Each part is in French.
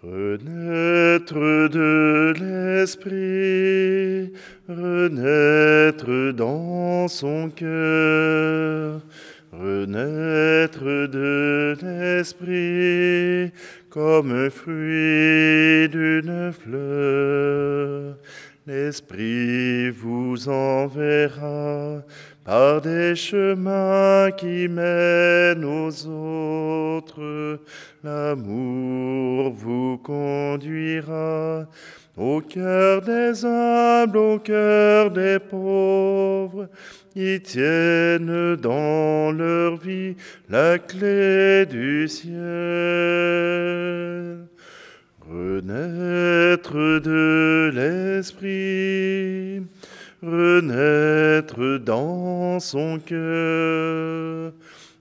Renaître de l'esprit, renaître dans son cœur, renaître de l'esprit comme un fruit d'une fleur. L'Esprit vous enverra par des chemins qui mènent aux autres. L'amour vous conduira au cœur des humbles, au cœur des pauvres. Ils tiennent dans leur vie la clé du ciel. Renaître de l'esprit, renaître dans son cœur,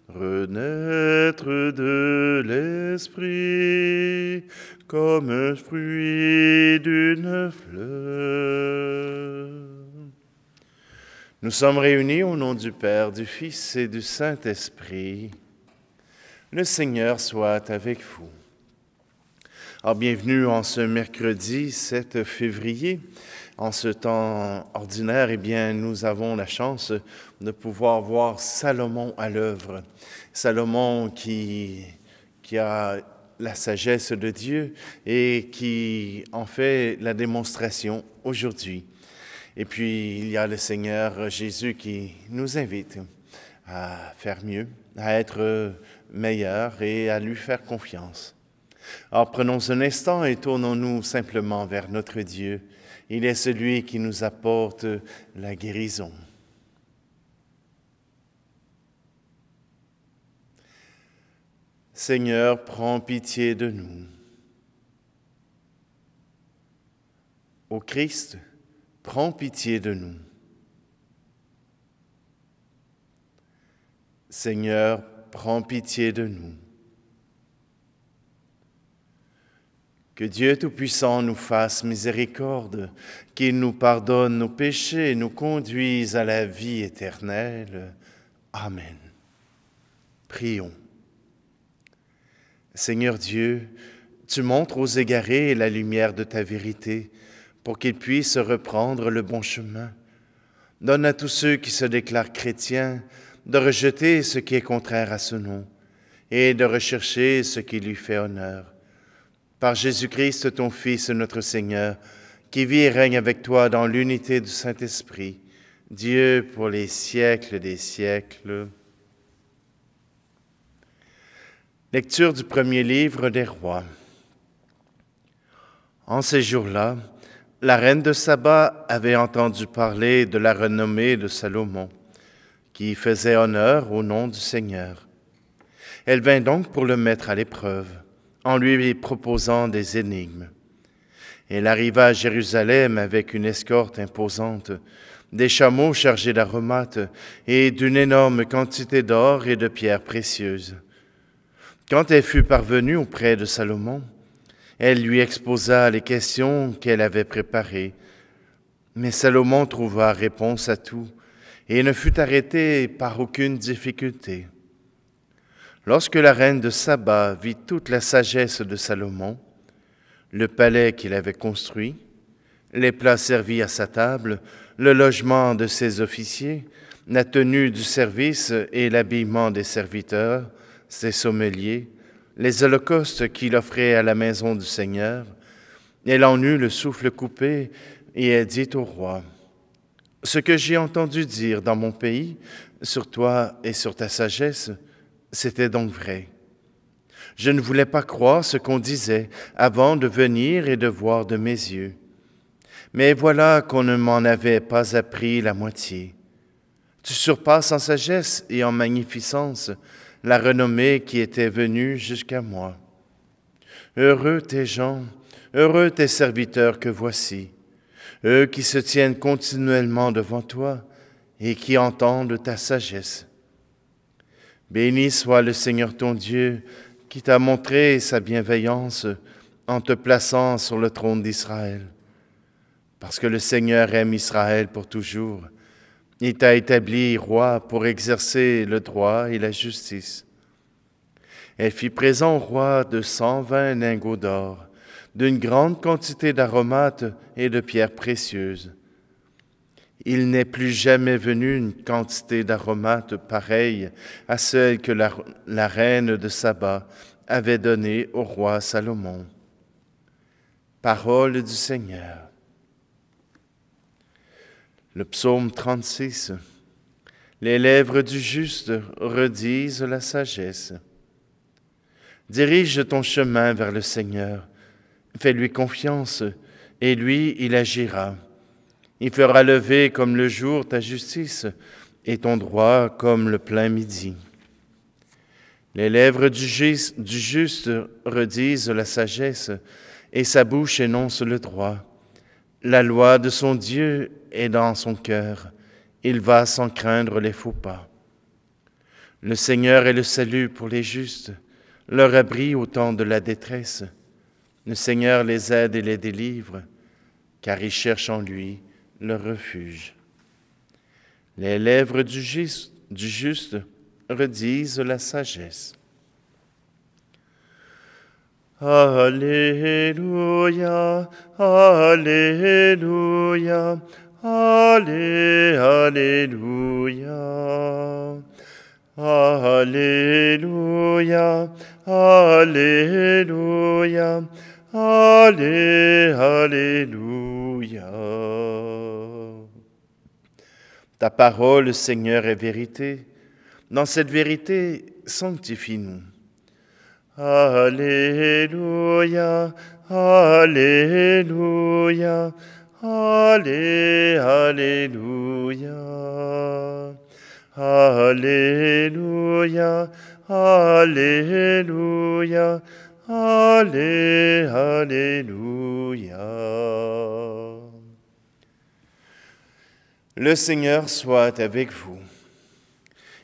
renaître de l'esprit comme un fruit d'une fleur. Nous sommes réunis au nom du Père, du Fils et du Saint-Esprit. Le Seigneur soit avec vous. Alors, bienvenue en ce mercredi 7 février. En ce temps ordinaire, eh bien, nous avons la chance de pouvoir voir Salomon à l'œuvre. Salomon qui a la sagesse de Dieu et qui en fait la démonstration aujourd'hui. Et puis, il y a le Seigneur Jésus qui nous invite à faire mieux, à être meilleur et à lui faire confiance. Alors prenons un instant et tournons-nous simplement vers notre Dieu. Il est celui qui nous apporte la guérison. Seigneur, prends pitié de nous. Ô Christ, prends pitié de nous. Seigneur, prends pitié de nous. Que Dieu Tout-Puissant nous fasse miséricorde, qu'il nous pardonne nos péchés et nous conduise à la vie éternelle. Amen. Prions. Seigneur Dieu, tu montres aux égarés la lumière de ta vérité pour qu'ils puissent reprendre le bon chemin. Donne à tous ceux qui se déclarent chrétiens de rejeter ce qui est contraire à ce nom et de rechercher ce qui lui fait honneur. Par Jésus-Christ, ton Fils, notre Seigneur, qui vit et règne avec toi dans l'unité du Saint-Esprit, Dieu pour les siècles des siècles. Lecture du premier livre des Rois. En ces jours-là, la reine de Saba avait entendu parler de la renommée de Salomon, qui faisait honneur au nom du Seigneur. Elle vint donc pour le mettre à l'épreuve, en lui proposant des énigmes. Elle arriva à Jérusalem avec une escorte imposante, des chameaux chargés d'aromates et d'une énorme quantité d'or et de pierres précieuses. Quand elle fut parvenue auprès de Salomon, elle lui exposa les questions qu'elle avait préparées. Mais Salomon trouva réponse à tout et ne fut arrêté par aucune difficulté. Lorsque la reine de Saba vit toute la sagesse de Salomon, le palais qu'il avait construit, les plats servis à sa table, le logement de ses officiers, la tenue du service et l'habillement des serviteurs, ses sommeliers, les holocaustes qu'il offrait à la maison du Seigneur, elle en eut le souffle coupé et elle dit au roi, « Ce que j'ai entendu dire dans mon pays, sur toi et sur ta sagesse, c'était donc vrai. Je ne voulais pas croire ce qu'on disait avant de venir et de voir de mes yeux. Mais voilà qu'on ne m'en avait pas appris la moitié. Tu surpasses en sagesse et en magnificence la renommée qui était venue jusqu'à moi. Heureux tes gens, heureux tes serviteurs que voici, eux qui se tiennent continuellement devant toi et qui entendent ta sagesse. Béni soit le Seigneur ton Dieu, qui t'a montré sa bienveillance en te plaçant sur le trône d'Israël. Parce que le Seigneur aime Israël pour toujours, il t'a établi roi pour exercer le droit et la justice. Elle fit présent au roi de 120 lingots d'or, d'une grande quantité d'aromates et de pierres précieuses. Il n'est plus jamais venu une quantité d'aromates pareille à celle que la reine de Saba avait donnée au roi Salomon. Parole du Seigneur. Le psaume 36. Les lèvres du juste redisent la sagesse. Dirige ton chemin vers le Seigneur. Fais-lui confiance, et lui, il agira. Il fera lever comme le jour ta justice, et ton droit comme le plein midi. Les lèvres du juste redisent la sagesse, et sa bouche énonce le droit. La loi de son Dieu est dans son cœur. Il va sans craindre les faux pas. Le Seigneur est le salut pour les justes, leur abri au temps de la détresse. Le Seigneur les aide et les délivre, car ils cherchent en lui le refuge. Les lèvres du juste redisent la sagesse. Alléluia, Alléluia, Alléluia, Alléluia, Alléluia, Alléluia. Ta parole, Seigneur, est vérité. Dans cette vérité, sanctifie-nous. Alléluia, Alléluia, Alléluia, Alléluia, Alléluia, Alléluia. Le Seigneur soit avec vous.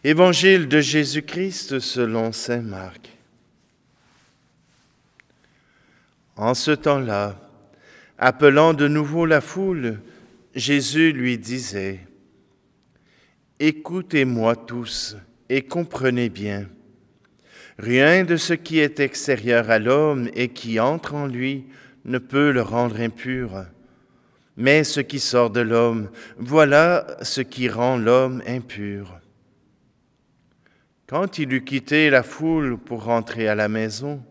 Évangile de Jésus-Christ selon saint Marc. En ce temps-là, appelant de nouveau la foule, Jésus lui disait : « Écoutez-moi tous et comprenez bien. Rien de ce qui est extérieur à l'homme et qui entre en lui ne peut le rendre impur. Mais ce qui sort de l'homme, voilà ce qui rend l'homme impur. » Quand il eut quitté la foule pour rentrer à la maison,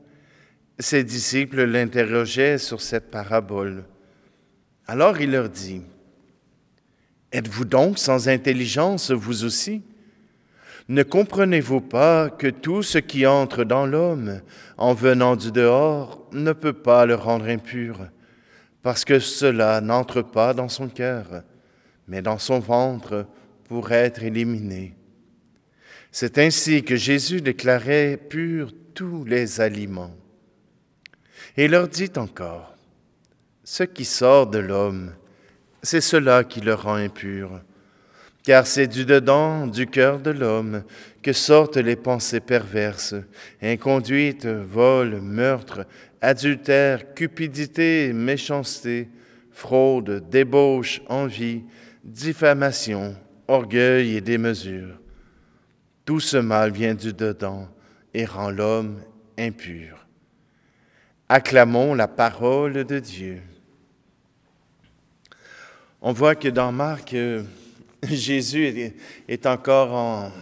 ses disciples l'interrogeaient sur cette parabole. Alors il leur dit : « Êtes-vous donc sans intelligence, vous aussi ? Ne comprenez-vous pas que tout ce qui entre dans l'homme, en venant du dehors, ne peut pas le rendre impur, parce que cela n'entre pas dans son cœur, mais dans son ventre pour être éliminé. C'est ainsi que Jésus déclarait purs tous les aliments. Et leur dit encore : ce qui sort de l'homme, c'est cela qui le rend impur. Car c'est du dedans, du cœur de l'homme, que sortent les pensées perverses, inconduite, vol, meurtre, adultère, cupidité, méchanceté, fraude, débauche, envie, diffamation, orgueil et démesure. Tout ce mal vient du dedans et rend l'homme impur. Acclamons la parole de Dieu. On voit que dans Marc, Jésus est encore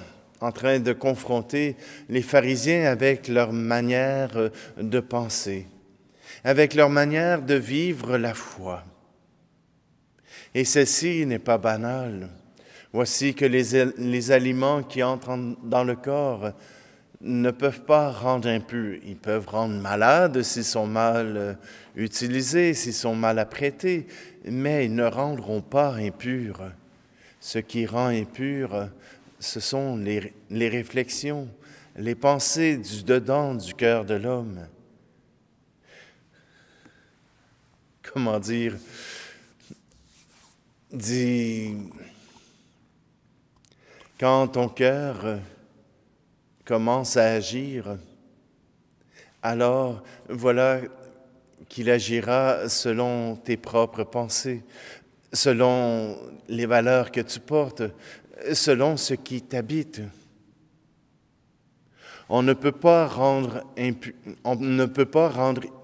en train de confronter les pharisiens avec leur manière de penser, avec leur manière de vivre la foi. Et ceci n'est pas banal. Voici que les aliments qui entrent dans le corps ne peuvent pas rendre impurs. Ils peuvent rendre malades s'ils sont mal utilisés, s'ils sont mal apprêtés, mais ils ne rendront pas impurs. Ce qui rend impur, ce sont les réflexions, les pensées du dedans du cœur de l'homme. Comment dire? Quand ton cœur commence à agir, alors voilà qu'il agira selon tes propres pensées, selon les valeurs que tu portes, selon ce qui t'habite. On ne peut pas rendre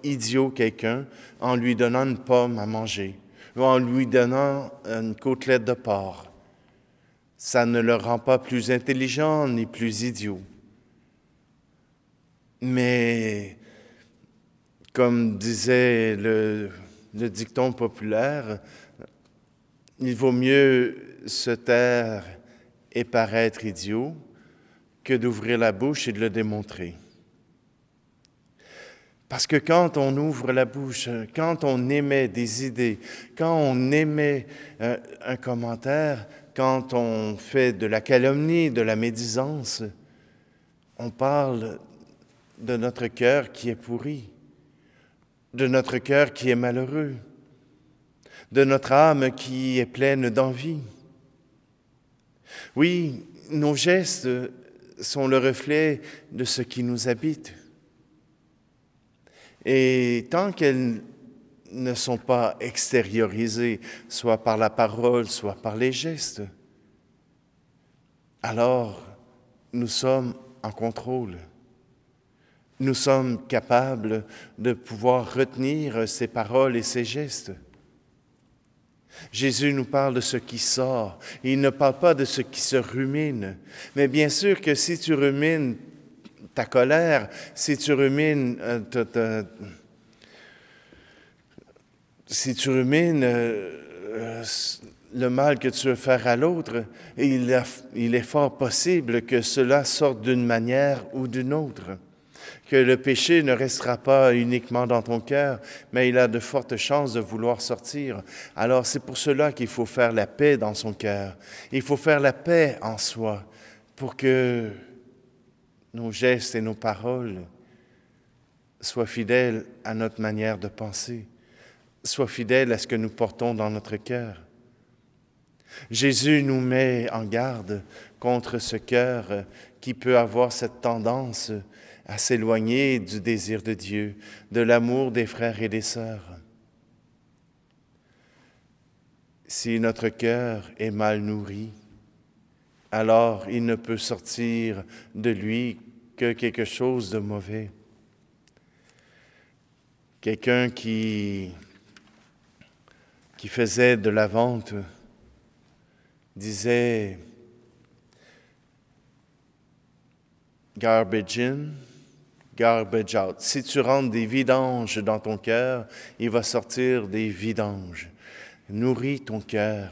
idiot quelqu'un en lui donnant une pomme à manger ou en lui donnant une côtelette de porc. Ça ne le rend pas plus intelligent ni plus idiot. Mais, comme disait le dicton populaire, il vaut mieux se taire et paraître idiot que d'ouvrir la bouche et de le démontrer. Parce que quand on ouvre la bouche, quand on émet des idées, quand on émet un commentaire, quand on fait de la calomnie, de la médisance, on parle de notre cœur qui est pourri, de notre cœur qui est malheureux, de notre âme qui est pleine d'envie. Oui, nos gestes sont le reflet de ce qui nous habite. Et tant qu'elles ne sont pas extériorisées, soit par la parole, soit par les gestes, alors nous sommes en contrôle. Nous sommes capables de pouvoir retenir ces paroles et ces gestes. Jésus nous parle de ce qui sort. Il ne parle pas de ce qui se rumine. Mais bien sûr que si tu rumines ta colère, si tu rumines, le mal que tu veux faire à l'autre, il est fort possible que cela sorte d'une manière ou d'une autre. Que le péché ne restera pas uniquement dans ton cœur, mais il a de fortes chances de vouloir sortir. Alors c'est pour cela qu'il faut faire la paix dans son cœur. Il faut faire la paix en soi pour que nos gestes et nos paroles soient fidèles à notre manière de penser, soient fidèles à ce que nous portons dans notre cœur. Jésus nous met en garde contre ce cœur qui peut avoir cette tendance à s'éloigner du désir de Dieu, de l'amour des frères et des sœurs. Si notre cœur est mal nourri, alors il ne peut sortir de lui que quelque chose de mauvais. Quelqu'un qui faisait de la vente disait « garbage in, garbage out ». Si tu rentres des vidanges dans ton cœur, il va sortir des vidanges. Nourris ton cœur.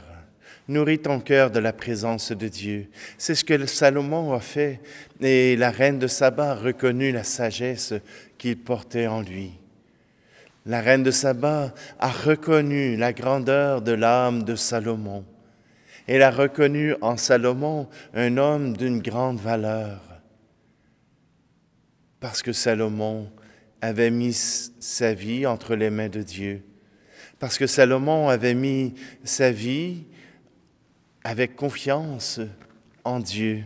Nourris ton cœur de la présence de Dieu. C'est ce que Salomon a fait et la reine de Saba a reconnu la sagesse qu'il portait en lui. La reine de Saba a reconnu la grandeur de l'âme de Salomon. Elle a reconnu en Salomon un homme d'une grande valeur. Parce que Salomon avait mis sa vie entre les mains de Dieu. Parce que Salomon avait mis sa vie avec confiance en Dieu.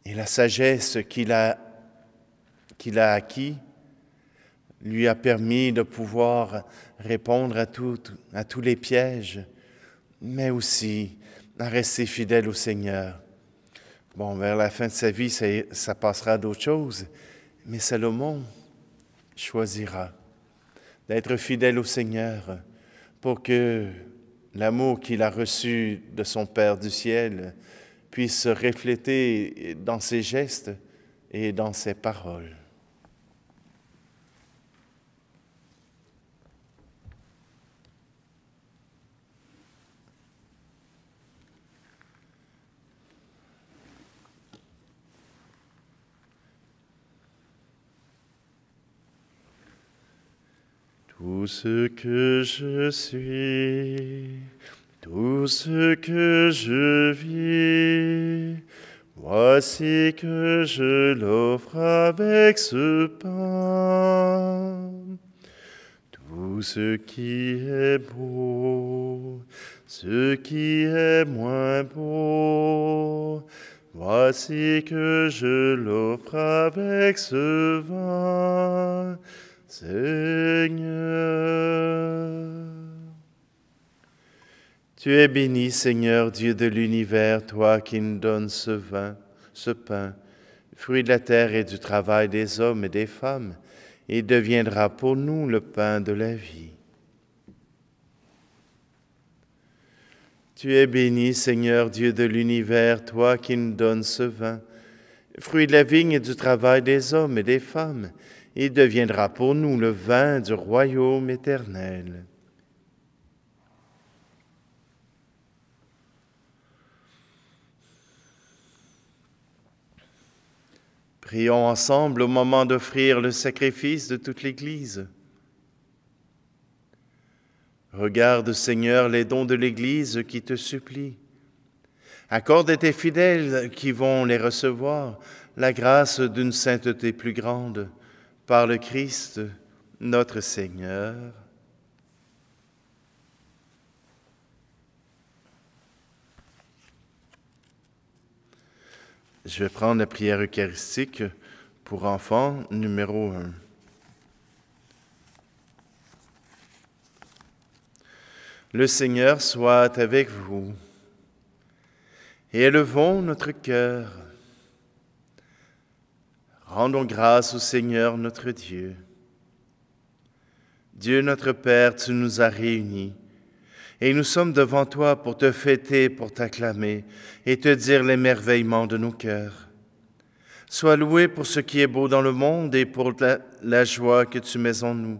Et la sagesse qu'il a acquis lui a permis de pouvoir répondre à tous les pièges, mais aussi à rester fidèle au Seigneur. Bon, vers la fin de sa vie, ça passera à d'autres choses, mais Salomon choisira d'être fidèle au Seigneur pour que l'amour qu'il a reçu de son Père du ciel puisse se refléter dans ses gestes et dans ses paroles. Tout ce que je suis, tout ce que je vis, voici que je l'offre avec ce pain. Tout ce qui est beau, ce qui est moins beau, voici que je l'offre avec ce vin. Seigneur, tu es béni, Seigneur, Dieu de l'univers, toi qui nous donnes ce vin, ce pain. fruit de la terre et du travail des hommes et des femmes, il deviendra pour nous le pain de la vie. Tu es béni, Seigneur Dieu de l'univers, toi qui nous donnes ce vin, fruit de la vigne et du travail des hommes et des femmes, il deviendra pour nous le vin du royaume éternel. Prions ensemble au moment d'offrir le sacrifice de toute l'Église. Regarde, Seigneur, les dons de l'Église qui te supplient. Accorde à tes fidèles qui vont les recevoir la grâce d'une sainteté plus grande, par le Christ, notre Seigneur. Je vais prendre la prière eucharistique pour enfants, numéro 1. Le Seigneur soit avec vous. Et élevons notre cœur. Rendons grâce au Seigneur notre Dieu. Dieu notre Père, tu nous as réunis, et nous sommes devant toi pour te fêter, pour t'acclamer, et te dire l'émerveillement de nos cœurs. Sois loué pour ce qui est beau dans le monde et pour la joie que tu mets en nous.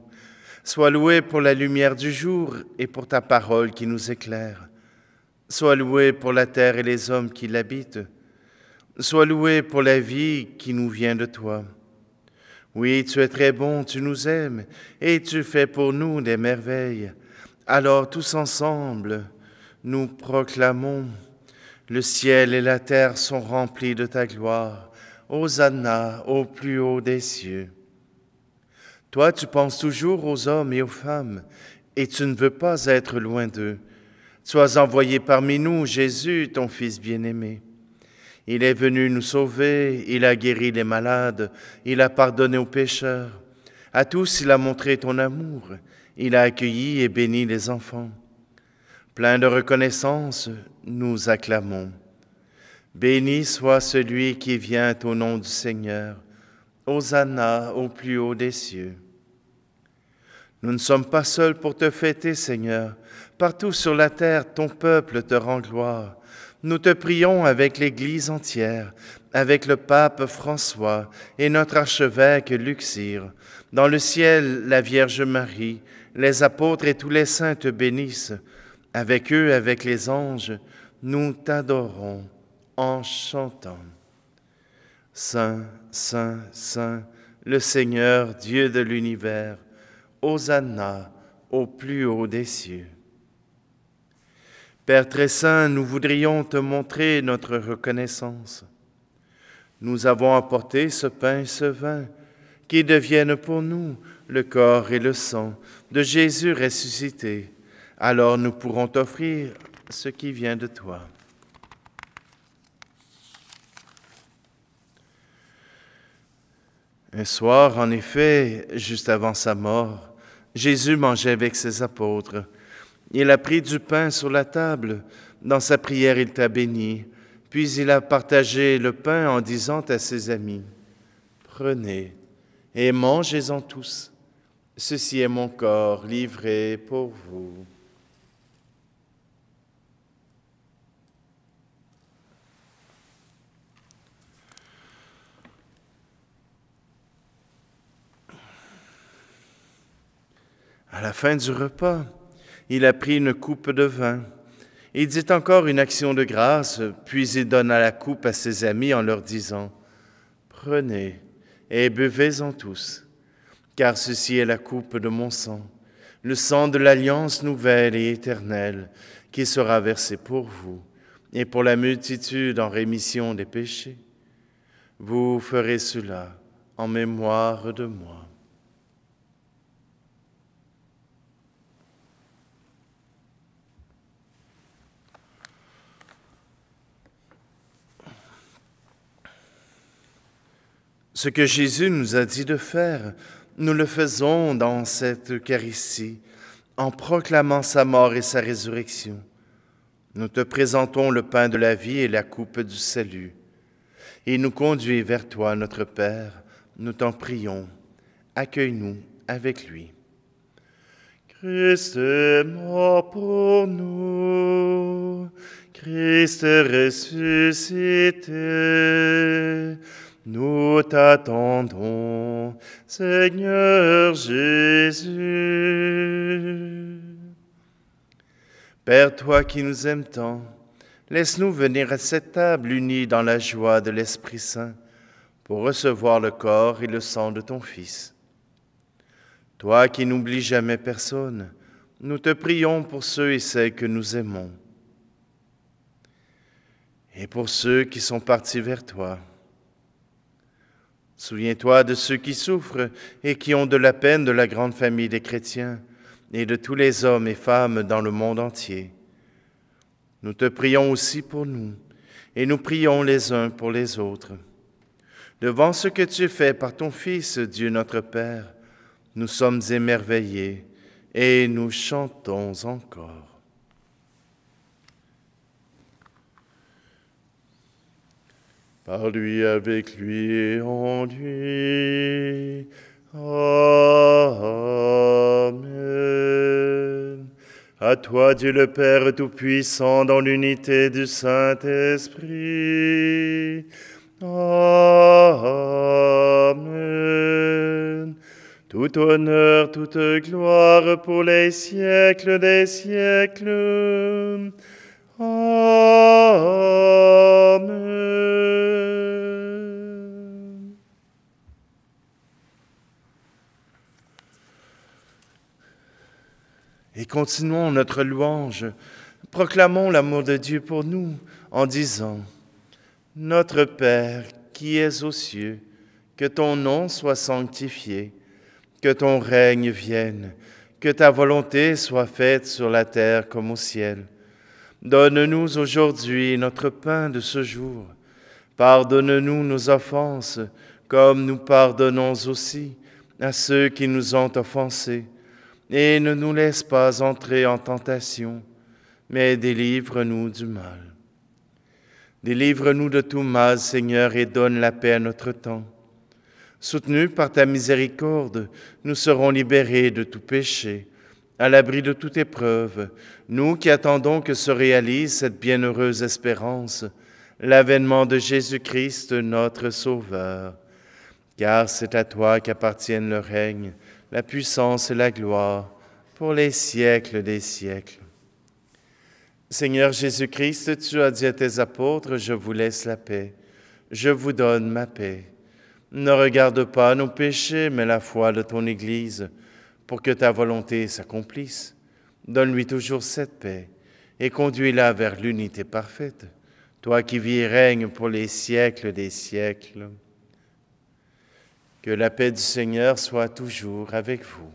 Sois loué pour la lumière du jour et pour ta parole qui nous éclaire. Sois loué pour la terre et les hommes qui l'habitent. Sois loué pour la vie qui nous vient de toi. Oui, tu es très bon, tu nous aimes, et tu fais pour nous des merveilles. Alors tous ensemble, nous proclamons, le ciel et la terre sont remplis de ta gloire. Hosanna au plus haut des cieux. Toi, tu penses toujours aux hommes et aux femmes, et tu ne veux pas être loin d'eux. Tu as envoyé parmi nous Jésus, ton Fils bien-aimé. Il est venu nous sauver, il a guéri les malades, il a pardonné aux pécheurs. À tous, il a montré ton amour, il a accueilli et béni les enfants. Plein de reconnaissance, nous acclamons. Béni soit celui qui vient au nom du Seigneur. Hosanna au plus haut des cieux. Nous ne sommes pas seuls pour te fêter, Seigneur. Partout sur la terre, ton peuple te rend gloire. Nous te prions avec l'Église entière, avec le pape François et notre archevêque Luxire. Dans le ciel, la Vierge Marie, les apôtres et tous les saints te bénissent. Avec eux, avec les anges, nous t'adorons en chantant. Saint, Saint, Saint, le Seigneur, Dieu de l'univers, Hosanna au plus haut des cieux. Père très saint, nous voudrions te montrer notre reconnaissance. Nous avons apporté ce pain et ce vin, qui deviennent pour nous le corps et le sang de Jésus ressuscité. Alors nous pourrons t'offrir ce qui vient de toi. Un soir, en effet, juste avant sa mort, Jésus mangeait avec ses apôtres. Il a pris du pain sur la table. Dans sa prière, il t'a béni. Puis il a partagé le pain en disant à ses amis, « Prenez et mangez-en tous. Ceci est mon corps livré pour vous. » À la fin du repas, il a pris une coupe de vin. Il dit encore une action de grâce, puis il donna la coupe à ses amis en leur disant, « Prenez et buvez-en tous, car ceci est la coupe de mon sang, le sang de l'alliance nouvelle et éternelle, qui sera versé pour vous et pour la multitude en rémission des péchés. Vous ferez cela en mémoire de moi. » Ce que Jésus nous a dit de faire, nous le faisons dans cette Eucharistie, en proclamant sa mort et sa résurrection. Nous te présentons le pain de la vie et la coupe du salut. et nous conduit vers toi, notre Père, nous t'en prions. Accueille-nous avec lui. Christ est mort pour nous, Christ est ressuscité. Nous t'attendons, Seigneur Jésus. Père, toi qui nous aimes tant, laisse-nous venir à cette table unis dans la joie de l'Esprit Saint pour recevoir le corps et le sang de ton Fils. Toi qui n'oublies jamais personne, nous te prions pour ceux et celles que nous aimons et pour ceux qui sont partis vers toi. Souviens-toi de ceux qui souffrent et qui ont de la peine de la grande famille des chrétiens et de tous les hommes et femmes dans le monde entier. Nous te prions aussi pour nous et nous prions les uns pour les autres. Devant ce que tu fais par ton Fils, Dieu notre Père, nous sommes émerveillés et nous chantons encore. Par lui, avec lui et en lui. Amen. À toi, Dieu le Père Tout-Puissant, dans l'unité du Saint-Esprit. Amen. Tout honneur, toute gloire pour les siècles des siècles. Amen. Et continuons notre louange. Proclamons l'amour de Dieu pour nous en disant: Notre Père qui es aux cieux, que ton nom soit sanctifié, que ton règne vienne, que ta volonté soit faite sur la terre comme au ciel. Donne-nous aujourd'hui notre pain de ce jour. Pardonne-nous nos offenses, comme nous pardonnons aussi à ceux qui nous ont offensés. Et ne nous laisse pas entrer en tentation, mais délivre-nous du mal. Délivre-nous de tout mal, Seigneur, et donne la paix à notre temps. Soutenus par ta miséricorde, nous serons libérés de tout péché, à l'abri de toute épreuve, nous qui attendons que se réalise cette bienheureuse espérance, l'avènement de Jésus-Christ, notre Sauveur. Car c'est à toi qu'appartiennent le règne, la puissance et la gloire, pour les siècles des siècles. Seigneur Jésus-Christ, tu as dit à tes apôtres, je vous laisse la paix, je vous donne ma paix. Ne regarde pas nos péchés, mais la foi de ton Église, pour que ta volonté s'accomplisse. Donne-lui toujours cette paix et conduis-la vers l'unité parfaite, toi qui vis et règnes pour les siècles des siècles. Que la paix du Seigneur soit toujours avec vous.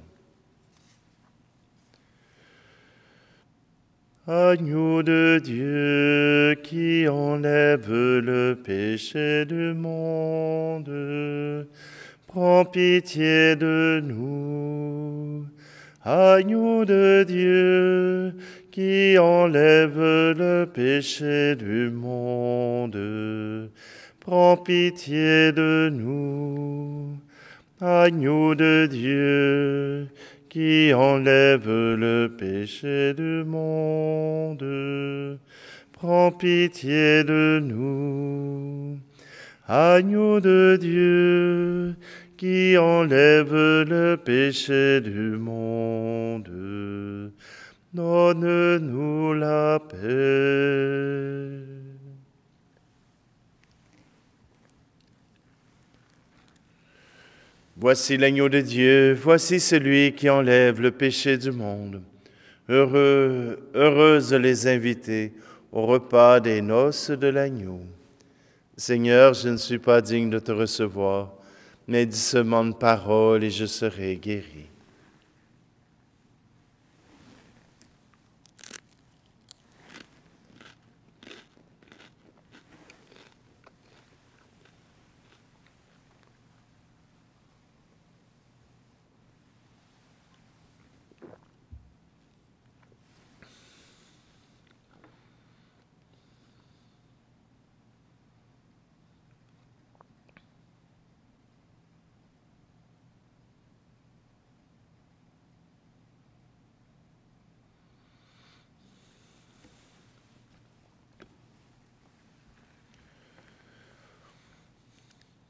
Agneau de Dieu qui enlève le péché du monde, prends pitié de nous. Agneau de Dieu qui enlève le péché du monde, prends pitié de nous. Agneau de Dieu qui enlève le péché du monde, prends pitié de nous. Agneau de Dieu, qui enlève le péché du monde, donne-nous la paix. Voici l'agneau de Dieu, voici celui qui enlève le péché du monde. Heureuses les invités au repas des noces de l'agneau. Seigneur, je ne suis pas digne de te recevoir, mais dis seulement une parole et je serai guéri.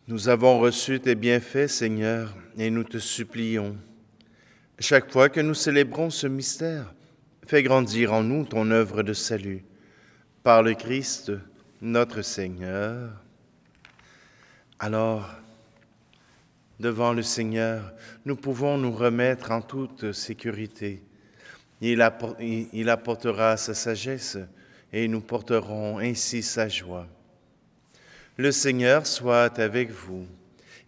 Nous avons reçu tes bienfaits, Seigneur, et nous te supplions. Chaque fois que nous célébrons ce mystère, fais grandir en nous ton œuvre de salut. Par le Christ, notre Seigneur. Alors, devant le Seigneur, nous pouvons nous remettre en toute sécurité. Il apportera sa sagesse et nous porterons ainsi sa joie. Le Seigneur soit avec vous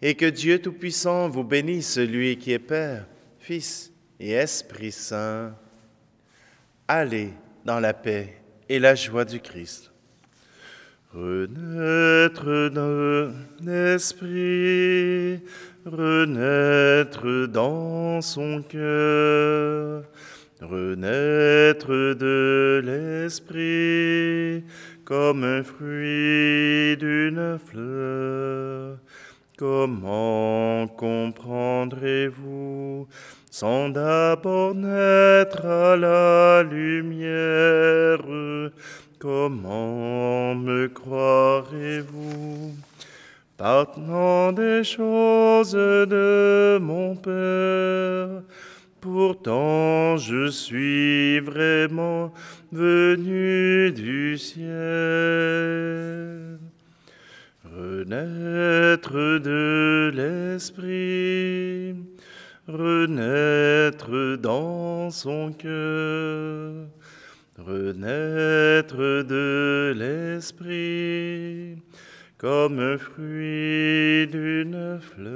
et que Dieu Tout-Puissant vous bénisse, lui qui est Père, Fils et Esprit Saint. Allez dans la paix et la joie du Christ. Renaître dans l'esprit, renaître dans son cœur, renaître de l'esprit comme un fruit d'une fleur. Comment comprendrez-vous sans d'abord naître à la lumière? Comment me croirez-vous partant des choses de mon Père? Pourtant je suis vraiment venu du ciel. Renaître de l'esprit, renaître dans son cœur, renaître de l'esprit comme un fruit d'une fleur.